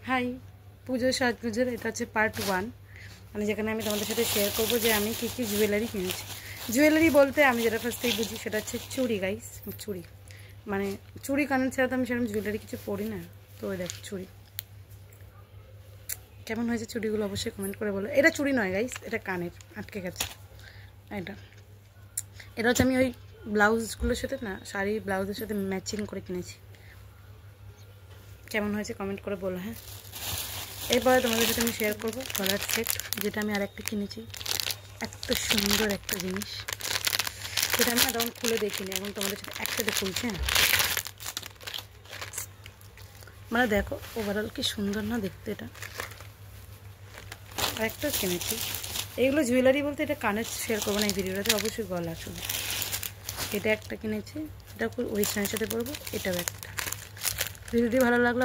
High, পুজোর সাজগুজের এটা হচ্ছে পার্ট 1, মানে যেখানে আমি তোমাদের সাথে শেয়ার করবো যে আমি কী কী জুয়েলারি কিনেছি। জুয়েলারি বলতে আমি যেটা ফার্স্টেই বুঝি সেটা হচ্ছে চুড়ি গাইস, চুড়ি মানে চুড়ি কানের ছাড়া তো আমি সেরকম জুয়েলারি কিছু পরি না। তো ওই দেখ চুড়ি কেমন হয়েছে, চুড়িগুলো অবশ্যই কমেন্ট করে বলো। এটা চুড়ি নয় গাইস, এটা কানের আটকে গেছে। এটা হচ্ছে আমি ওই ব্লাউজগুলোর সাথে না, শাড়ি ব্লাউজের সাথে ম্যাচিং করে কিনেছি। কেমন হয়েছে কমেন্ট করে বলো। হ্যাঁ, এরপরে তোমাদের সাথে আমি শেয়ার করবো গলার সেট, যেটা আমি আরেকটা কিনেছি। এত সুন্দর একটা জিনিস, সেটা আমি তখন খুলে দেখিনি, এখন তোমাদের সাথে একসাথে খুলছি। হ্যাঁ, মানে দেখো ওভারঅল কি সুন্দর না দেখতে। এটা আরেকটা কিনেছি। এইগুলো জুয়েলারি বলতে এটা কানের শেয়ার করবো না এই ভিডিওটাতে, অবশ্যই গলা শুধু। এটা একটা কিনেছি, এটা ওয়েস্টার্নের সাথে পরবো। এটাও একটা। ভিডিওটি ভালো লাগলো